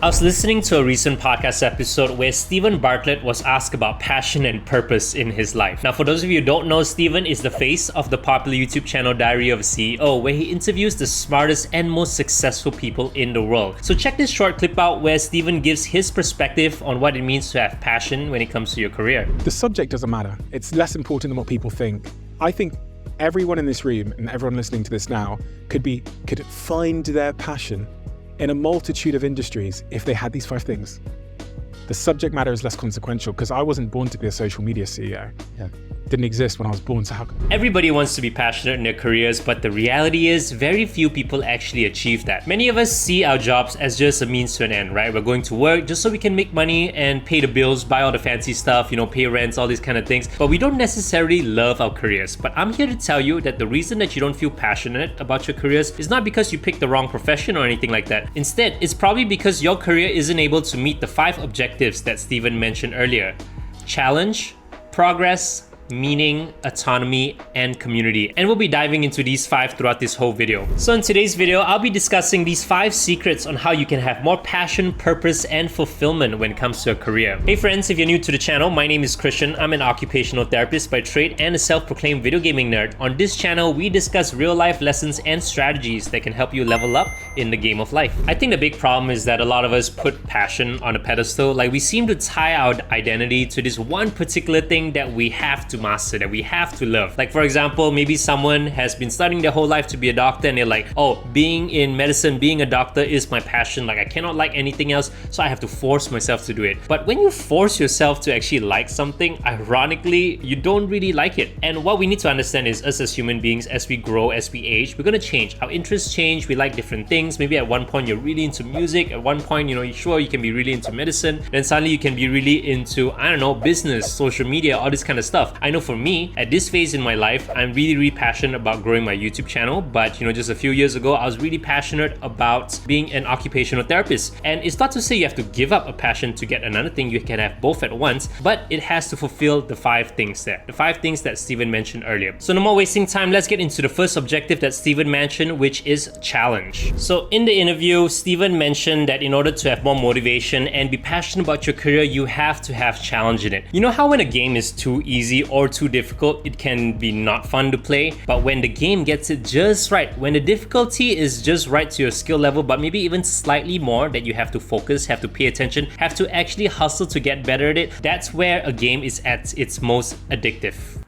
I was listening to a recent podcast episode where Steven Bartlett was asked about passion and purpose in his life. Now, for those of you who don't know, Steven is the face of the popular YouTube channel Diary of a CEO, where he interviews the smartest and most successful people in the world. So check this short clip out where Steven gives his perspective on what it means to have passion when it comes to your career. The subject doesn't matter. It's less important than what people think. I think everyone in this room and everyone listening to this now could find their passion in a multitude of industries if they had these 5 things. The subject matter is less consequential because I wasn't born to be a social media CEO. Didn't exist when I was born, so how come? Everybody wants to be passionate in their careers, but the reality is very few people actually achieve that. Many of us see our jobs as just a means to an end, right? We're going to work just so we can make money and pay the bills, buy all the fancy stuff, pay rents, all these kind of things, but we don't necessarily love our careers. But I'm here to tell you that the reason that you don't feel passionate about your careers is not because you picked the wrong profession or anything like that. Instead, it's probably because your career isn't able to meet the 5 objectives that Steven mentioned earlier: challenge, progress, meaning, autonomy, and community. And we'll be diving into these 5 throughout this whole video. So in today's video, I'll be discussing these 5 secrets on how you can have more passion, purpose, and fulfillment when it comes to a career. Hey friends, if you're new to the channel, my name is Christian. I'm an occupational therapist by trade and a self-proclaimed video gaming nerd. On this channel, we discuss real-life lessons and strategies that can help you level up in the game of life. I think the big problem is that a lot of us put passion on a pedestal. Like, we seem to tie our identity to this one particular thing that we have to master, that we have to love. Like, for example, maybe someone has been studying their whole life to be a doctor and they're like, oh, being in medicine, being a doctor is my passion. Like, I cannot like anything else, so I have to force myself to do it. But when you force yourself to actually like something, ironically, you don't really like it. And what we need to understand is, us as human beings, as we grow, as we age, we're gonna change. Our interests change, we like different things. Maybe at one point you're really into music, at one point, sure, you can be really into medicine, then suddenly you can be really into, I don't know, business, social media, all this kind of stuff. I know for me, at this phase in my life, I'm really passionate about growing my YouTube channel, but just a few years ago, I was really passionate about being an occupational therapist. And it's not to say you have to give up a passion to get another thing. You can have both at once, but it has to fulfill the 5 things there, the 5 things that Steven mentioned earlier. So no more wasting time, let's get into the first objective that Steven mentioned, which is challenge. So in the interview, Steven mentioned that in order to have more motivation and be passionate about your career, you have to have challenge in it. You know how when a game is too easy or too difficult, it can be not fun to play, but when the game gets it just right, when the difficulty is just right to your skill level, but maybe even slightly more, that you have to focus, have to pay attention, have to actually hustle to get better at it, that's where a game is at its most addictive.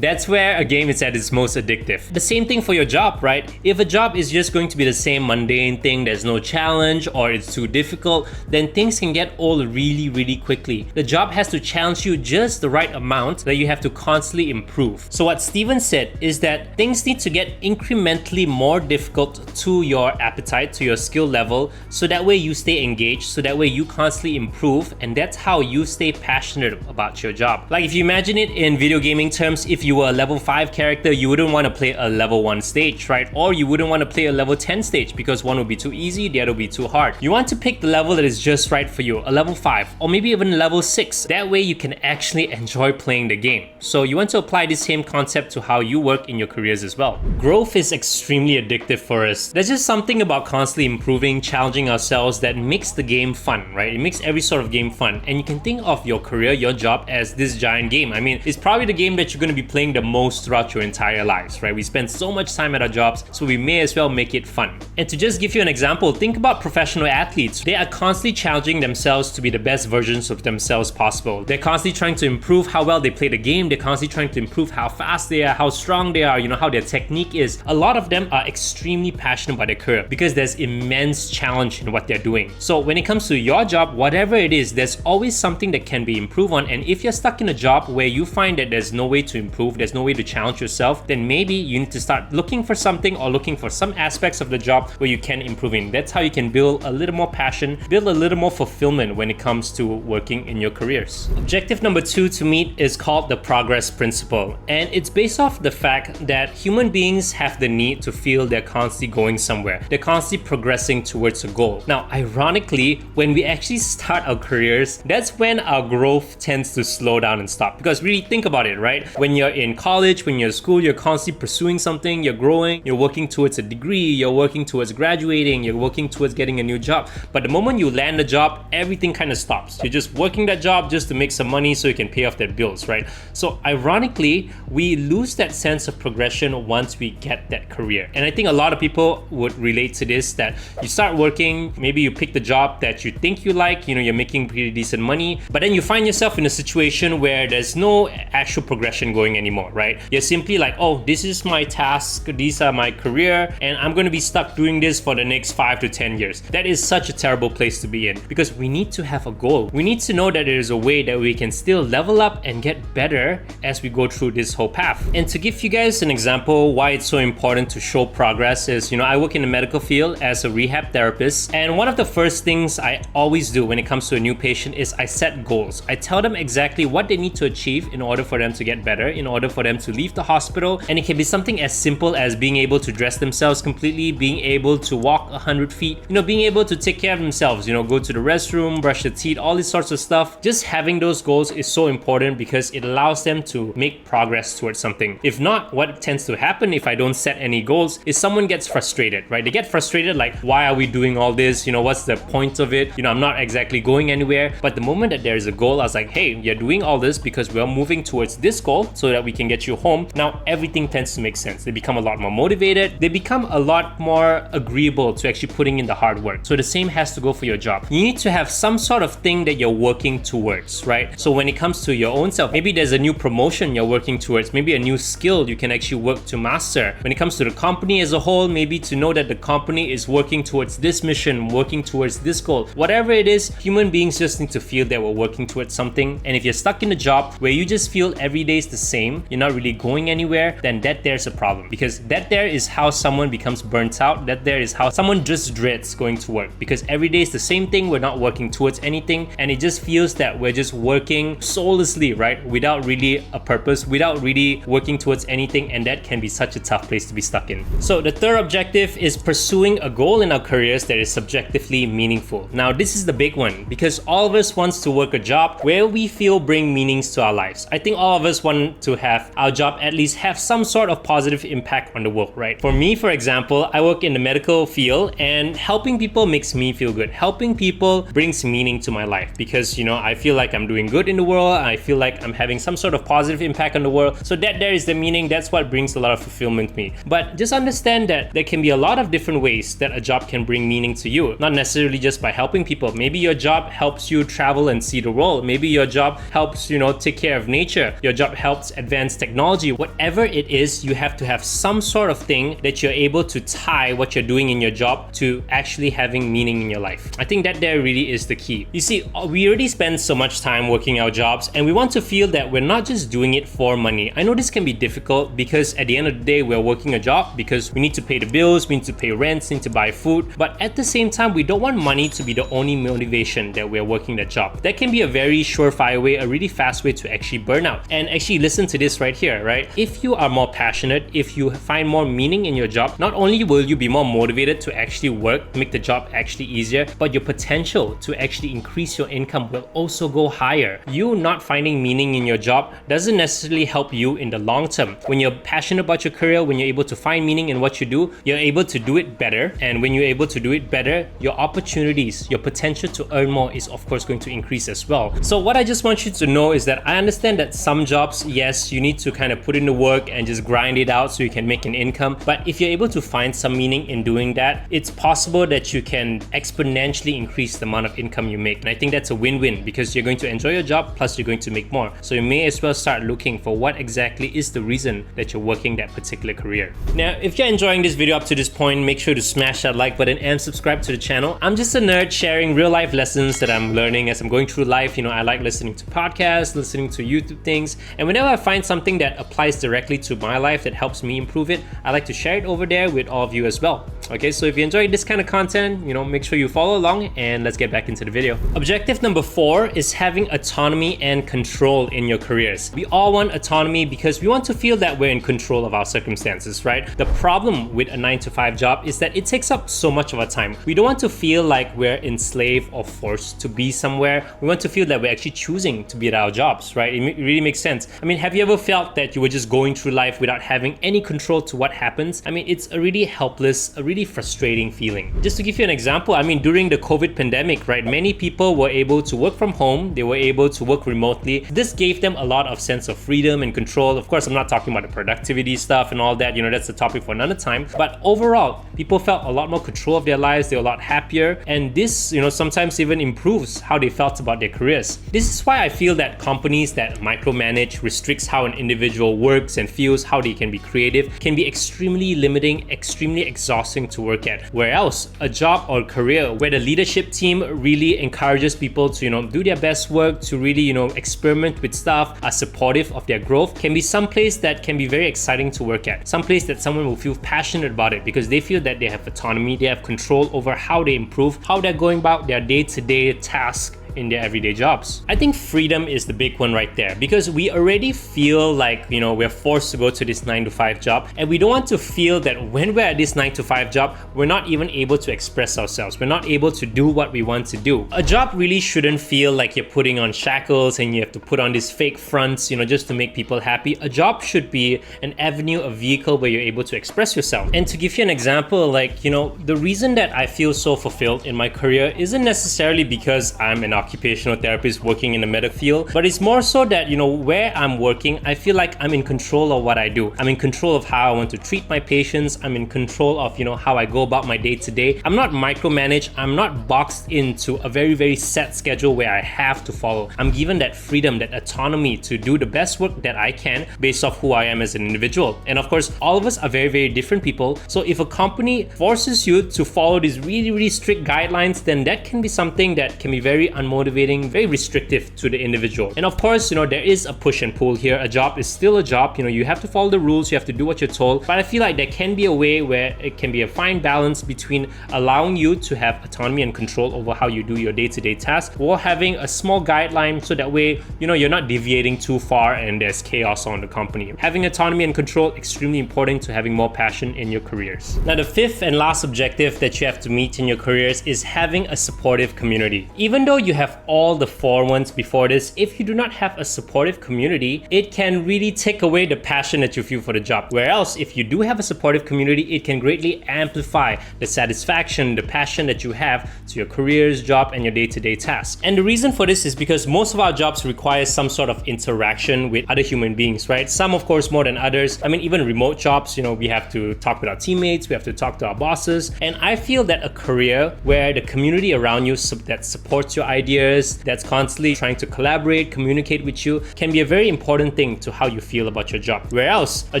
That's where a game is at its most addictive. The same thing for your job, right? If a job is just going to be the same mundane thing, there's no challenge, or it's too difficult, then things can get old really quickly. The job has to challenge you just the right amount that you have to constantly improve. So what Steven said is that things need to get incrementally more difficult to your appetite, to your skill level, so that way you stay engaged, so that way you constantly improve, and that's how you stay passionate about your job. Like, if you imagine it in video gaming terms, if you were a level 5 character, you wouldn't want to play a level 1 stage, right? Or you wouldn't want to play a level 10 stage because one would be too easy, the other would be too hard. You want to pick the level that is just right for you, a level 5, or maybe even level 6. That way you can actually enjoy playing the game. So you want to apply this same concept to how you work in your careers as well. Growth is extremely addictive for us. There's just something about constantly improving, challenging ourselves that makes the game fun, right? It makes every sort of game fun. And you can think of your career, your job, as this giant game. I mean, it's probably the game that you're going to be playing the most throughout your entire lives, right? We spend so much time at our jobs, so we may as well make it fun. And to just give you an example, think about professional athletes. They are constantly challenging themselves to be the best versions of themselves possible. They're constantly trying to improve how well they play the game. They're constantly trying to improve how fast they are, how strong they are, how their technique is. A lot of them are extremely passionate about their career because there's immense challenge in what they're doing. So when it comes to your job, whatever it is, there's always something that can be improved on. And if you're stuck in a job where you find that there's no way to improve, there's no way to challenge yourself, then maybe you need to start looking for something or looking for some aspects of the job where you can improve in. That's how you can build a little more passion, build a little more fulfillment when it comes to working in your careers. Objective number 2 to meet is called the progress principle. And it's based off the fact that human beings have the need to feel they're constantly going somewhere. They're constantly progressing towards a goal. Now, ironically, when we actually start our careers, that's when our growth tends to slow down and stop. Because really think about about it, right? When you're in college, when you're in school, you're constantly pursuing something, you're growing, you're working towards a degree, you're working towards graduating, you're working towards getting a new job. But the moment you land a job, everything kind of stops. You're just working that job just to make some money so you can pay off their bills, right? So ironically, we lose that sense of progression once we get that career. And I think a lot of people would relate to this, that you start working, maybe you pick the job that you think you like, you're making pretty decent money, but then you find yourself in a situation where there's no actual progression going anymore, right? You're simply like, oh, this is my task, these are my career, and I'm going to be stuck doing this for the next 5 to 10 years. That is such a terrible place to be in, because we need to have a goal. We need to know that there is a way that we can still level up and get better as we go through this whole path. And to give you guys an example why it's so important to show progress is, I work in the medical field as a rehab therapist, and one of the first things I always do when it comes to a new patient is I set goals. I tell them exactly what they need to achieve in order for them to get better, in order for them to leave the hospital. And it can be something as simple as being able to dress themselves completely, being able to walk 100 feet, being able to take care of themselves, go to the restroom, brush their teeth, all these sorts of stuff. Just having those goals is so important because it allows them to make progress towards something. If not, what tends to happen if I don't set any goals is someone gets frustrated, right? They get frustrated like, why are we doing all this? What's the point of it? I'm not exactly going anywhere. But the moment that there is a goal, I was like, hey, you're doing all this because we're moving towards this goal so that we can get you home. Now everything tends to make sense. They become a lot more motivated. They become a lot more agreeable to actually putting in the hard work. So the same has to go for your job. You need to have some sort of thing that you're working towards, right? So when it comes to your own self, maybe there's a new promotion you're working towards, maybe a new skill you can actually work to master. When it comes to the company as a whole, maybe to know that the company is working towards this mission, working towards this goal. Whatever it is, human beings just need to feel that we're working towards something. And if you're stuck in a job where you just feel every day is the same, you're not really going anywhere, then there's a problem. Because that there is how someone becomes burnt out. That there is how someone just dreads going to work. Because every day is the same thing, we're not working towards anything, and it just feels that we're just working soullessly, right? Without really a purpose, without really working towards anything, and that can be such a tough place to be stuck in. So the third objective is pursuing a goal in our careers that is subjectively meaningful. Now this is the big one, because all of us wants to work a job where we feel bring meanings to our lives. I think all of us want to have our job at least have some sort of positive impact on the world, right? For me, for example, I work in the medical field, and helping people makes me feel good. Helping people brings meaning to my life because, I feel like I'm doing good in the world. I feel like I'm having some sort of positive impact on the world. So that there is the meaning. That's what brings a lot of fulfillment to me. But just understand that there can be a lot of different ways that a job can bring meaning to you. Not necessarily just by helping people. Maybe your job helps you travel and see the world. Maybe your job helps, take care of nature. Your job helps advance technology. Whatever it is, you have to have some sort of thing that you're able to tie what you're doing in your job to actually having meaning in your life. I think that there really is the key. You see, we already spend so much time working our jobs, and we want to feel that we're not just doing it for money. I know this can be difficult because at the end of the day, we're working a job because we need to pay the bills, we need to pay rent, need to buy food. But at the same time, we don't want money to be the only motivation that we're working that job. That can be a very surefire way, a really fast way to actually burn out. And actually listen to this right here, right? If you are more passionate, if you find more meaning in your job, not only will you be more motivated to actually work, make the job actually easier, but your potential to actually increase your income will also go higher. You not finding meaning in your job doesn't necessarily help you in the long term. When you're passionate about your career, when you're able to find meaning in what you do, you're able to do it better. And when you're able to do it better, your opportunities, your potential to earn more is of course going to increase as well. So what I just want you to know is that I understand that some jobs, yes, you need to kind of put in the work and just grind it out so you can make an income. But if you're able to find some meaning in doing that, it's possible that you can exponentially increase the amount of income you make. And I think that's a win-win because you're going to enjoy your job, plus you're going to make more. So you may as well start looking for what exactly is the reason that you're working that particular career. Now, if you're enjoying this video up to this point, make sure to smash that like button and subscribe to the channel. I'm just a nerd sharing real life lessons that I'm learning as I'm going through life. I like listening to podcasts, listening to YouTube things. And whenever I find something that applies directly to my life that helps me improve it, I like to share it over there with all of you as well. Okay, so if you enjoy this kind of content, make sure you follow along, and let's get back into the video. Objective number 4 is having autonomy and control in your careers. We all want autonomy because we want to feel that we're in control of our circumstances, right? The problem with a 9-to-5 job is that it takes up so much of our time. We don't want to feel like we're enslaved or forced to be somewhere. We want to feel that we're actually choosing to be at our jobs, right? It really make sense. I mean, have you ever felt that you were just going through life without having any control to what happens? I mean, it's a really helpless, a really frustrating feeling. Just to give you an example, I mean, during the COVID pandemic, right, many people were able to work from home, they were able to work remotely. This gave them a lot of sense of freedom and control. Of course, I'm not talking about the productivity stuff and all that, that's a topic for another time. But overall, people felt a lot more control of their lives, they were a lot happier, and this, sometimes even improves how they felt about their careers. This is why I feel that companies that micromanage, restricts how an individual works and feels, how they can be creative, can be extremely limiting, extremely exhausting to work at. Whereas a job or career where the leadership team really encourages people to, do their best work, to really, experiment with stuff, are supportive of their growth, can be someplace that can be very exciting to work at. Someplace that someone will feel passionate about it because they feel that they have autonomy, they have control over how they improve, how they're going about their day-to-day tasks in their everyday jobs. I think freedom is the big one right there, because we already feel like, we're forced to go to this 9-to-5 job, and we don't want to feel that when we're at this 9-to-5 job, we're not even able to express ourselves. We're not able to do what we want to do. A job really shouldn't feel like you're putting on shackles and you have to put on these fake fronts, just to make people happy. A job should be an avenue, a vehicle where you're able to express yourself. And to give you an example, the reason that I feel so fulfilled in my career isn't necessarily because I'm an occupational therapist working in the medical field, but it's more so that, where I'm working, I feel like I'm in control of what I do. I'm in control of how I want to treat my patients. I'm in control of, how I go about my day-to-day. I'm not micromanaged. I'm not boxed into a very, very set schedule where I have to follow. I'm given that freedom, that autonomy to do the best work that I can based off who I am as an individual. And of course, all of us are very, very different people. So if a company forces you to follow these really, really strict guidelines, then that can be something that can be very unmotivating, very restrictive to the individual. And of course, there is a push and pull here. A job is still a job. You have to follow the rules, you have to do what you're told. But I feel like there can be a way where it can be a fine balance between allowing you to have autonomy and control over how you do your day-to-day tasks, or having a small guideline so that way, you're not deviating too far and there's chaos on the company. Having autonomy and control, extremely important to having more passion in your careers. Now, the fifth and last objective that you have to meet in your careers is having a supportive community. Even though you have all the four ones before this, if you do not have a supportive community, it can really take away the passion that you feel for the job. Whereas if you do have a supportive community, it can greatly amplify the satisfaction, the passion that you have to your careers, job, and your day-to-day tasks. And the reason for this is because most of our jobs require some sort of interaction with other human beings, right? Some, of course, more than others. I mean, even remote jobs, we have to talk with our teammates, we have to talk to our bosses. And I feel that a career where the community around you that supports your ideas, that's constantly trying to collaborate, communicate with you, can be a very important thing to how you feel about your job. Whereas a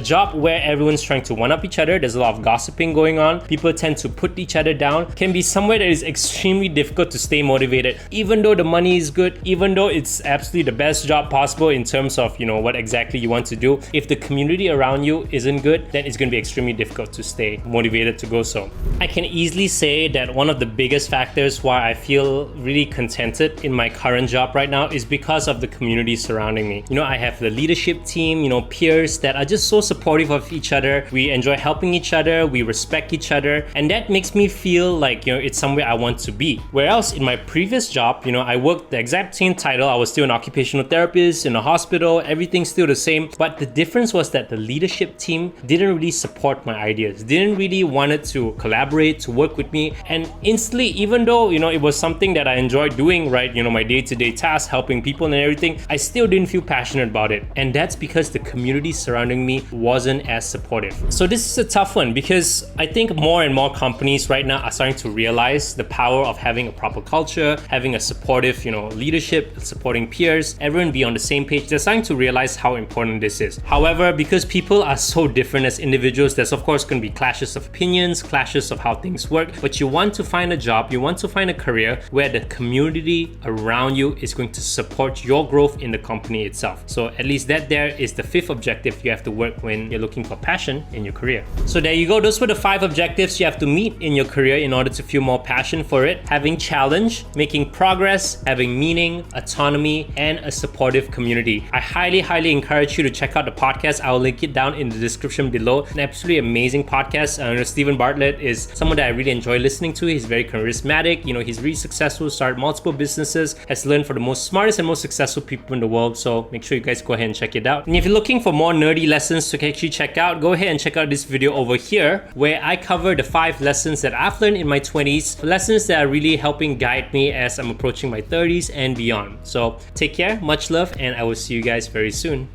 job where everyone's trying to one-up each other, there's a lot of gossiping going on, people tend to put each other down, can be somewhere that is extremely difficult to stay motivated. Even though the money is good, even though it's absolutely the best job possible in terms of, what exactly you want to do, if the community around you isn't good, then it's going to be extremely difficult to stay motivated to go so. I can easily say that one of the biggest factors why I feel really contented in my current job right now is because of the community surrounding me. I have the leadership team, peers that are just so supportive of each other. We enjoy helping each other, we respect each other, and that makes me feel like, it's somewhere I want to be. Whereas in my previous job, I worked the exact same title. I was still an occupational therapist in a hospital, everything's still the same, but the difference was that the leadership team didn't really support my ideas, didn't really wanted to collaborate, to work with me. And instantly, even though, it was something that I enjoyed doing, right, my day-to-day tasks, helping people and everything, I still didn't feel passionate about it. And that's because the community surrounding me wasn't as supportive. So this is a tough one, because I think more and more companies right now are starting to realize the power of having a proper culture, having a supportive, leadership, supporting peers, everyone be on the same page. They're starting to realize how important this is. However, because people are so different as individuals, there's of course going to be clashes of opinions, clashes of how things work, but you want to find a job, you want to find a career where the community around you is going to support your growth in the company itself. So at least that there is the fifth objective you have to work when you're looking for passion in your career. So there you go. Those were the 5 objectives you have to meet in your career in order to feel more passion for it. Having challenge, making progress, having meaning, autonomy, and a supportive community. I highly encourage you to check out the podcast. I will link it down in the description below. An absolutely amazing podcast. Steven Bartlett is someone that I really enjoy listening to. He's very charismatic. He's really successful, started multiple businesses businesses, has learned from the most smartest and most successful people in the world. So make sure you guys go ahead and check it out. And if you're looking for more nerdy lessons to actually check out, go ahead and check out this video over here where I cover the 5 lessons that I've learned in my 20s, lessons that are really helping guide me as I'm approaching my 30s and beyond. So take care, much love, and I will see you guys very soon.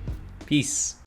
Peace.